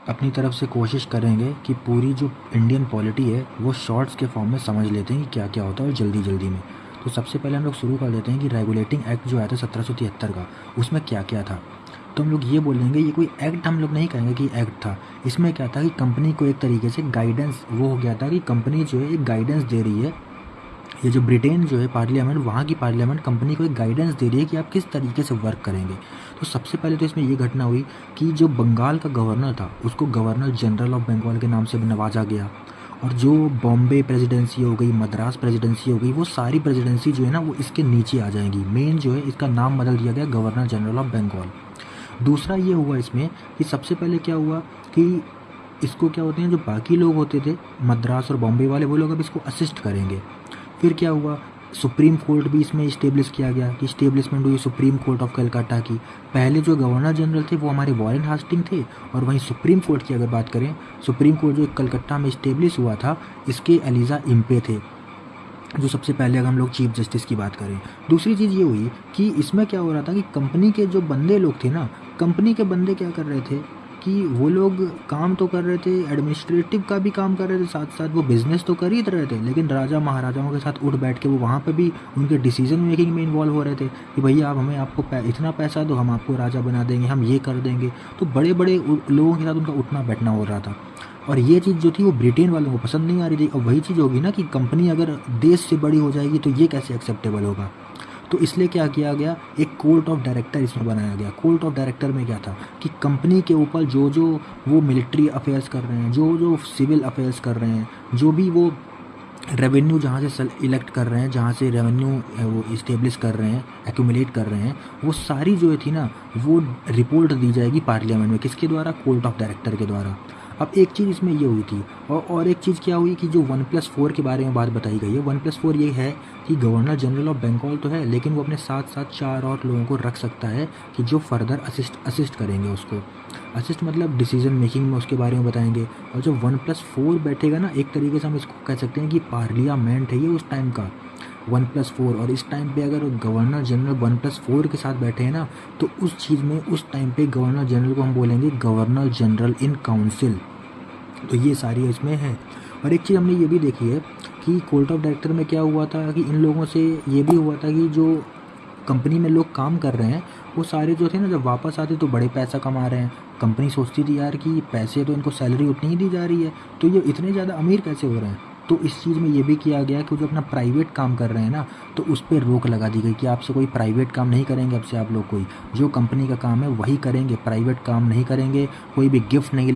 अपनी तरफ से कोशिश करेंगे कि पूरी जो इंडियन पॉलिटी है वो शॉर्ट्स के फॉर्म में समझ लेते हैं कि क्या क्या होता है और जल्दी जल्दी में। तो सबसे पहले हम लोग शुरू कर देते हैं कि रेगुलेटिंग एक्ट जो आया था 1773 का, उसमें क्या क्या था। तो हम लोग ये बोलेंगे, ये कोई एक्ट हम लोग नहीं कहेंगे कि एक्ट था। इसमें क्या था कि कंपनी को एक तरीके से गाइडेंस वो हो गया था कि कंपनी जो है एक गाइडेंस दे रही है। ये जो ब्रिटेन जो है पार्लियामेंट, वहाँ की पार्लियामेंट कंपनी को एक गाइडेंस दे रही है कि आप किस तरीके से वर्क करेंगे। तो सबसे पहले तो इसमें ये घटना हुई कि जो बंगाल का गवर्नर था उसको गवर्नर जनरल ऑफ बंगाल के नाम से नवाजा गया। और जो बॉम्बे प्रेसिडेंसी हो गई, मद्रास प्रेसिडेंसी हो गई, वो सारी प्रेसिडेंसी जो है ना वो इसके नीचे आ जाएंगी। मेन जो है इसका नाम बदल दिया गया गवर्नर जनरल ऑफ बंगाल। दूसरा ये हुआ इसमें कि सबसे पहले क्या हुआ कि इसको क्या होते हैं, जो बाकी लोग होते थे मद्रास और बॉम्बे वाले, वो लोग अब इसको असिस्ट करेंगे। फिर क्या हुआ, सुप्रीम कोर्ट भी इसमें इस्टेब्लिश किया गया कि इस्टेब्लिशमेंट हुई सुप्रीम कोर्ट ऑफ कलकत्ता की। पहले जो गवर्नर जनरल थे वो हमारे वॉरेन हास्टिंग थे, और वहीं सुप्रीम कोर्ट की अगर बात करें, सुप्रीम कोर्ट जो कलकत्ता में इस्टेब्लिश हुआ था, इसके एलिजा इम्पे थे, जो सबसे पहले अगर हम लोग चीफ जस्टिस की बात करें। दूसरी चीज़ ये हुई कि इसमें क्या हो रहा था कि कंपनी के जो बंदे लोग थे ना, कंपनी के बंदे क्या कर रहे थे कि वो लोग काम तो कर रहे थे, एडमिनिस्ट्रेटिव का भी काम कर रहे थे, साथ साथ वो बिज़नेस तो कर ही रहे थे, लेकिन राजा महाराजाओं के साथ उठ बैठ के वो वहाँ पे भी उनके डिसीजन मेकिंग में इन्वॉल्व हो रहे थे कि भैया आप हमें आपको इतना पैसा दो, हम आपको राजा बना देंगे, हम ये कर देंगे। तो बड़े बड़े लोगों के साथ उनका उठना बैठना हो रहा था। और ये चीज़ जो थी वो ब्रिटेन वालों को पसंद नहीं आ रही थी। और वही चीज़ होगी ना कि कंपनी अगर देश से बड़ी हो जाएगी तो ये कैसे एक्सेप्टेबल होगा। तो इसलिए क्या किया गया, एक कोर्ट ऑफ डायरेक्टर इसमें बनाया गया। कोर्ट ऑफ डायरेक्टर में क्या था कि कंपनी के ऊपर जो जो वो मिलिट्री अफेयर्स कर रहे हैं, जो जो सिविल अफेयर्स कर रहे हैं, जो भी वो रेवेन्यू जहाँ से इलेक्ट कर रहे हैं, जहाँ से रेवेन्यू वो इस्टेब्लिश कर रहे हैं, एक्यूमुलेट कर रहे हैं, वो सारी जो थी ना वो रिपोर्ट दी जाएगी पार्लियामेंट में। किसके द्वारा? कोर्ट ऑफ डायरेक्टर के द्वारा। अब एक चीज़ इसमें ये हुई थी, और एक चीज़ क्या हुई कि जो 1+4 के बारे में बात बताई गई है। 1+4 ये है कि गवर्नर जनरल ऑफ बंगाल तो है, लेकिन वो अपने साथ साथ 4 और लोगों को रख सकता है कि जो फर्दर असिस्ट करेंगे उसको। असिस्ट मतलब डिसीजन मेकिंग में उसके बारे में बताएंगे। और जो 1+4 बैठेगा ना, एक तरीके से हम इसको कह सकते हैं कि पार्लियामेंट है ये उस टाइम का 1+4। और इस टाइम पे अगर गवर्नर जनरल 1+4 के साथ बैठे हैं ना, तो उस चीज़ में उस टाइम पे गवर्नर जनरल को हम बोलेंगे गवर्नर जनरल इन काउंसिल। तो ये सारी इसमें है। और एक चीज़ हमने ये भी देखी है कि कोर्ट ऑफ डायरेक्टर में क्या हुआ था कि इन लोगों से ये भी हुआ था कि जो कंपनी में लोग काम कर रहे हैं वो सारे जो थे ना, जब वापस आते तो बड़े पैसा कमा रहे हैं। कंपनी सोचती थी यार कि पैसे तो इनको सैलरी उतनी ही दी जा रही है, तो ये इतने ज़्यादा अमीर कैसे हो रहे हैं। तो इस चीज़ में ये भी किया गया कि जो अपना प्राइवेट काम कर रहे हैं ना, तो उस पर रोक लगा दी गई कि आपसे कोई प्राइवेट काम नहीं करेंगे। अब से आप लोग कोई जो कंपनी का काम है वही करेंगे, प्राइवेट काम नहीं करेंगे, कोई भी गिफ्ट नहीं